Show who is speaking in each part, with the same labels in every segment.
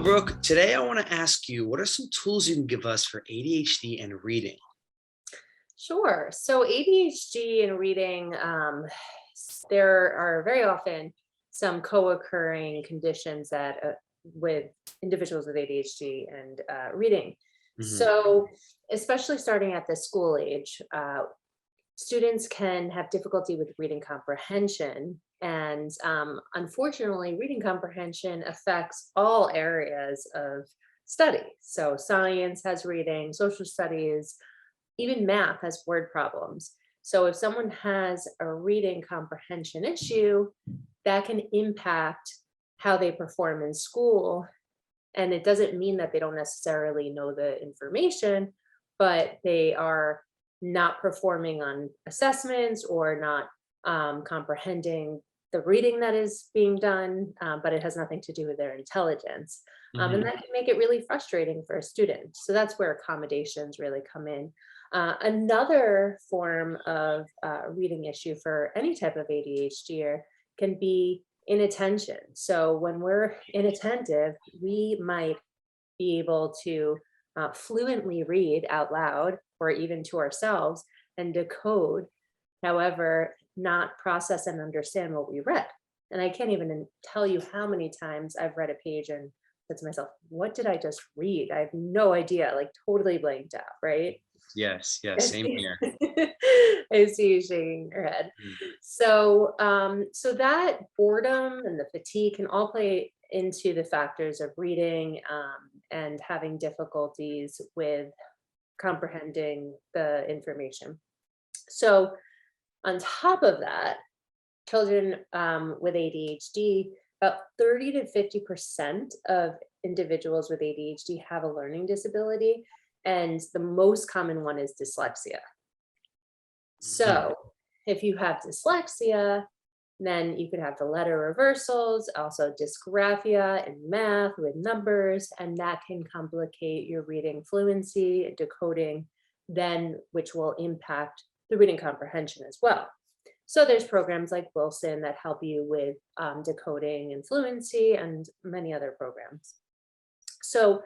Speaker 1: Brooke. Today I want to ask you, what are some tools you can give us for ADHD and reading?
Speaker 2: Sure. So ADHD and reading, there are very often some co-occurring conditions that with individuals with ADHD and reading.
Speaker 1: Hmm.
Speaker 2: So, especially starting at the school age, students can have difficulty with reading comprehension. And unfortunately, reading comprehension affects all areas of study. So, science has reading, social studies, even math has word problems. So if someone has a reading comprehension issue, that can impact how they perform in school. And it doesn't mean that they don't necessarily know the information, but they are not performing on assessments or not comprehending the reading that is being done, but it has nothing to do with their intelligence. And
Speaker 1: Hmm.
Speaker 2: that can make it really frustrating for a student. So that's where accommodations really come in. Another form of reading issue for any type of ADHD can be inattention. So when we're inattentive, we might be able to fluently read out loud or even to ourselves and decode, however, not process and understand what we read. And I can't even tell you how many times I've read a page and said to myself, what did I just read? I have no idea, like totally blanked out, right?
Speaker 1: Yes, yes,
Speaker 2: I
Speaker 1: same
Speaker 2: see.
Speaker 1: here.
Speaker 2: I see you shaking your head.
Speaker 1: Mm.
Speaker 2: So that boredom and the fatigue can all play into the factors of reading and having difficulties with comprehending the information. So, on top of that, children with ADHD, about 30 to 50% of individuals with ADHD have a learning disability, and the most common one is dyslexia.
Speaker 1: Mhm.
Speaker 2: So, if you have dyslexia, then you could have the letter reversals, also dysgraphia in math with numbers, and that can complicate your reading fluency and decoding, then which will impact the reading comprehension as well. So there's programs like Wilson that help you with decoding and fluency and many other programs. So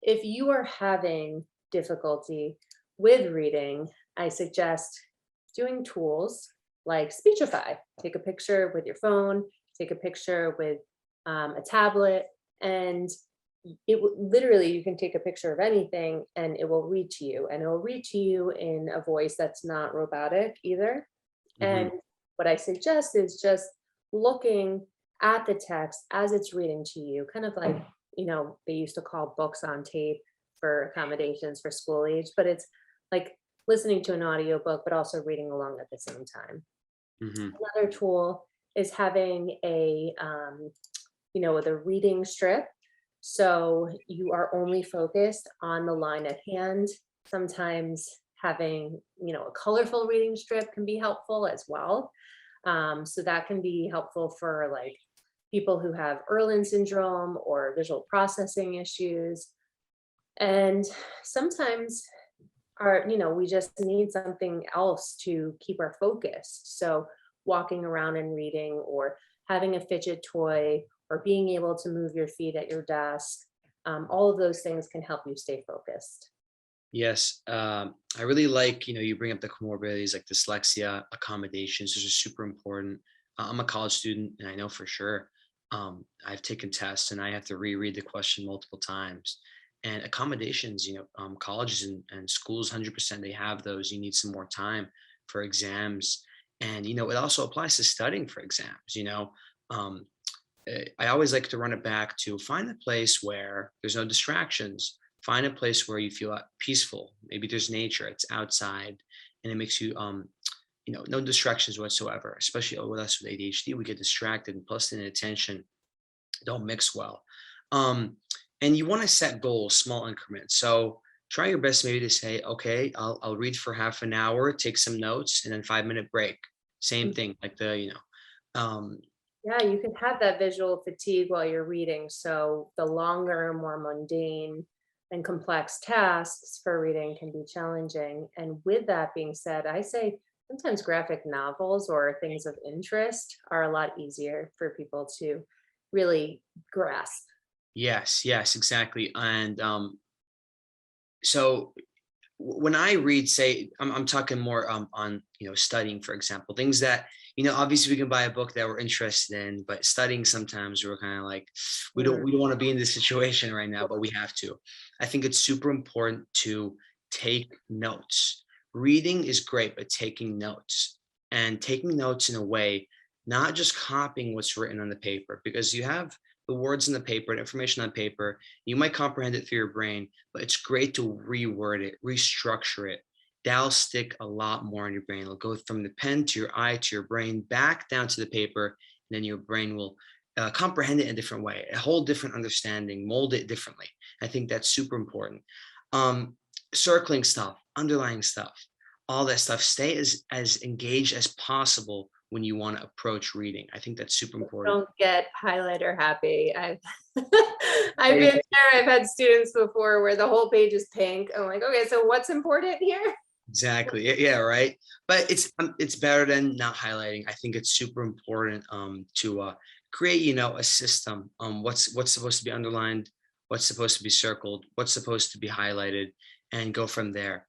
Speaker 2: if you are having difficulty with reading, I suggest doing tools like Speechify. Take a picture with your phone, take a picture with a tablet, and literally you can take a picture of anything and it will read to you, and it will read to you in a voice that's not robotic either.
Speaker 1: Mhm.
Speaker 2: And what I suggest is just looking at the text as it's reading to you, kind of like, they used to call books on tape for accommodations for school age, but it's like listening to an audiobook, but also reading along at the same time.
Speaker 1: Mhm.
Speaker 2: Another tool is having with a reading strip. So you are only focused on the line at hand. Sometimes having, a colorful reading strip can be helpful as well. So that can be helpful for like people who have Erlin syndrome or visual processing issues. And sometimes we just need something else to keep our focus. So walking around and reading or having a fidget toy or being able to move your feet at your desk, all of those things can help you stay focused.
Speaker 1: Yes, I really like, you bring up the comorbidities like dyslexia, accommodations. Those are super important. I'm a college student, and I know for sure I've taken tests and I have to reread the question multiple times. And accommodations, colleges and schools, 100% they have those. You need some more time for exams. And, it also applies to studying for exams. Um, I always like to run it back to find a place where there's no distractions. Find a place where you feel peaceful. Maybe there's nature, it's outside, and it makes you, no distractions whatsoever. Especially with us with ADHD, we get distracted, and plus the attention don't mix well. Um, and you want to set goals, small increments. So try your best maybe to say, okay, I'll read for half an hour, take some notes, and then 5 minute break. Same
Speaker 2: Mm.
Speaker 1: thing, like um,
Speaker 2: Yeah, you can have that visual fatigue while you're reading. So the longer, more mundane and complex tasks for reading can be challenging. And with that being said, I say sometimes graphic novels or things of interest are a lot easier for people to really grasp.
Speaker 1: Yes, yes, exactly. And so when I read, say, I'm talking more on studying, for example, things that obviously we can buy a book that we're interested in, but studying sometimes we're kind of like
Speaker 2: Mm,
Speaker 1: we don't want to be in this situation right now, but we have to. I think it's super important to take notes. Reading is great, but taking notes and taking notes in a way, not just copying what's written on the paper, because you have the words in the paper and information on paper, you might comprehend it through your brain, but it's great to reword it, restructure it. That'll stick a lot more in your brain. It'll go from the pen to your eye to your brain, back down to the paper, and then your brain will comprehend it in a different way, a whole different understanding, mold it differently. I think that's super important. Um, Circling stuff, underlining stuff, all that stuff. Stay as engaged as possible when you want to approach reading. I think that's super important.
Speaker 2: don't get highlighter happy. I've I've been there. I've had students before where the whole page is pink. I'm like, okay, so what's important here?
Speaker 1: Exactly. Yeah, right. But it's better than not highlighting. I think it's super important to create, a system. What's supposed to be underlined, what's supposed to be circled, what's supposed to be highlighted, and go from there.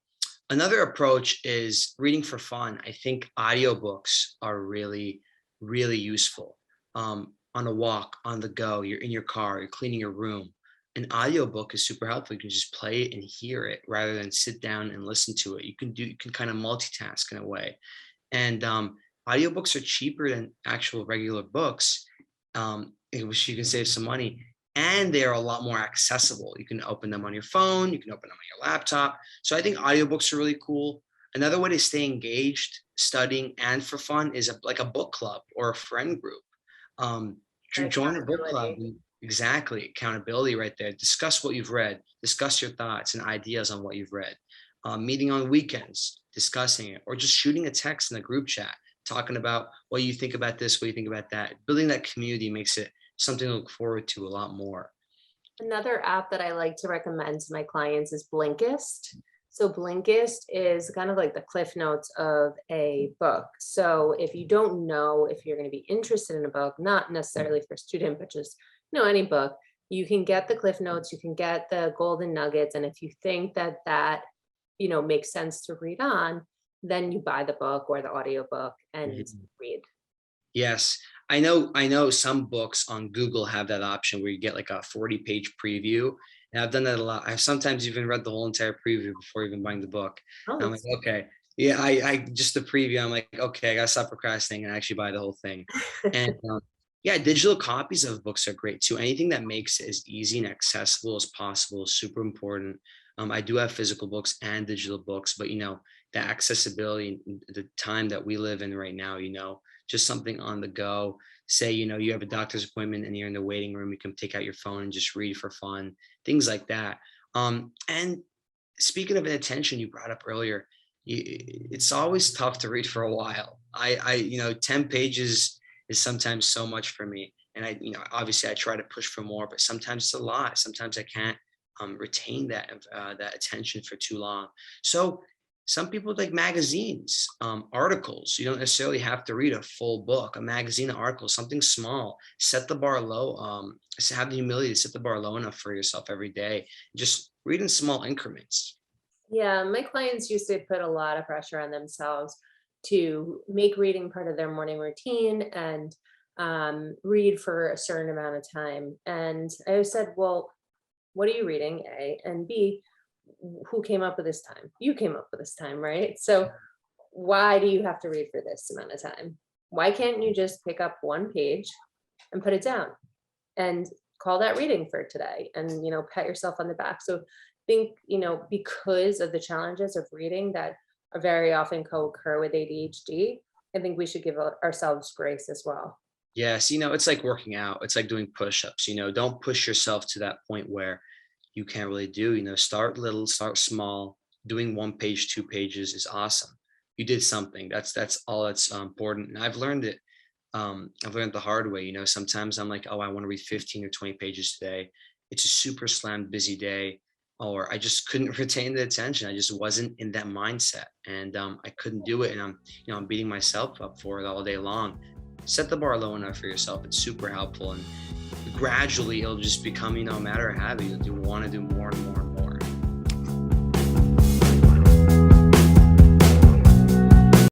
Speaker 1: Another approach is reading for fun. I think audiobooks are really, really useful. On a walk, on the go, you're in your car, you're cleaning your room. An audiobook is super helpful. You can just play it and hear it rather than sit down and listen to it. You can kind of multitask in a way. And audiobooks are cheaper than actual regular books, which you can save some money. And they are a lot more accessible. You can open them on your phone, you can open them on your laptop. So I think audiobooks are really cool. Another way to stay engaged, studying, and for fun is like a book club or a friend group. Um, Join a book club.
Speaker 2: Accountability.
Speaker 1: Exactly, accountability right there. Discuss what you've read. Discuss your thoughts and ideas on what you've read. Meeting on weekends, discussing it, or just shooting a text in the group chat, talking about what you think about this, what you think about that. Building that community makes it something to look forward to a lot more.
Speaker 2: Another app that I like to recommend to my clients is Blinkist. So Blinkist is kind of like the cliff notes of a book. So if you don't know if you're going to be interested in a book, not necessarily for a student, but just any book, you can get the cliff notes, you can get the golden nuggets, and if you think that makes sense to read on, then you buy the book or the audiobook and
Speaker 1: Mhm.
Speaker 2: read.
Speaker 1: Yes, I know some books on Google have that option where you get like a 40-page preview. And I've done that a lot. I've sometimes even read the whole entire preview before even buying the book.
Speaker 2: Oh,
Speaker 1: And I'm like,
Speaker 2: that's
Speaker 1: okay. Yeah, I just the preview, I'm like, okay, I gotta stop procrastinating and actually buy the whole thing. And yeah, digital copies of books are great too. Anything that makes it as easy and accessible as possible is super important. I do have physical books and digital books, but the accessibility and the time that we live in right now, just something on the go. Say, you have a doctor's appointment and you're in the waiting room, you can take out your phone and just read for fun, things like that. And speaking of attention, you brought up earlier, it's always tough to read for a while. 10 pages is sometimes so much for me. And obviously I try to push for more, but sometimes it's a lot. Sometimes I can't retain that attention for too long. So some people like magazines, articles. You don't necessarily have to read a full book. A magazine, an article, something small. Set the bar low. Have the humility to set the bar low enough for yourself every day. Just read in small increments.
Speaker 2: Yeah, my clients used to put a lot of pressure on themselves to make reading part of their morning routine and read for a certain amount of time. And I said, well, what are you reading? A, and B, who came up with this time? You came up with this time, right? So why do you have to read for this amount of time? Why can't you just pick up one page and put it down and call that reading for today and pat yourself on the back? So think because of the challenges of reading that are very often co-occur with ADHD, I think we should give ourselves grace as well.
Speaker 1: Yes, it's like working out. It's like doing push-ups. Don't push yourself to that point where you can't really do. Start little, start small. Doing one page, 2 pages is awesome. You did something. That's all that's important. And I've learned it. I've learned the hard way. Sometimes I'm like, oh, I want to read 15 or 20 pages today. It's a super slammed, busy day, or I just couldn't retain the attention. I just wasn't in that mindset, and I couldn't do it. And I'm beating myself up for it all day long. set the bar low enough for yourself. It's super helpful. And gradually it'll just become, a matter of habit. You want to do more and more and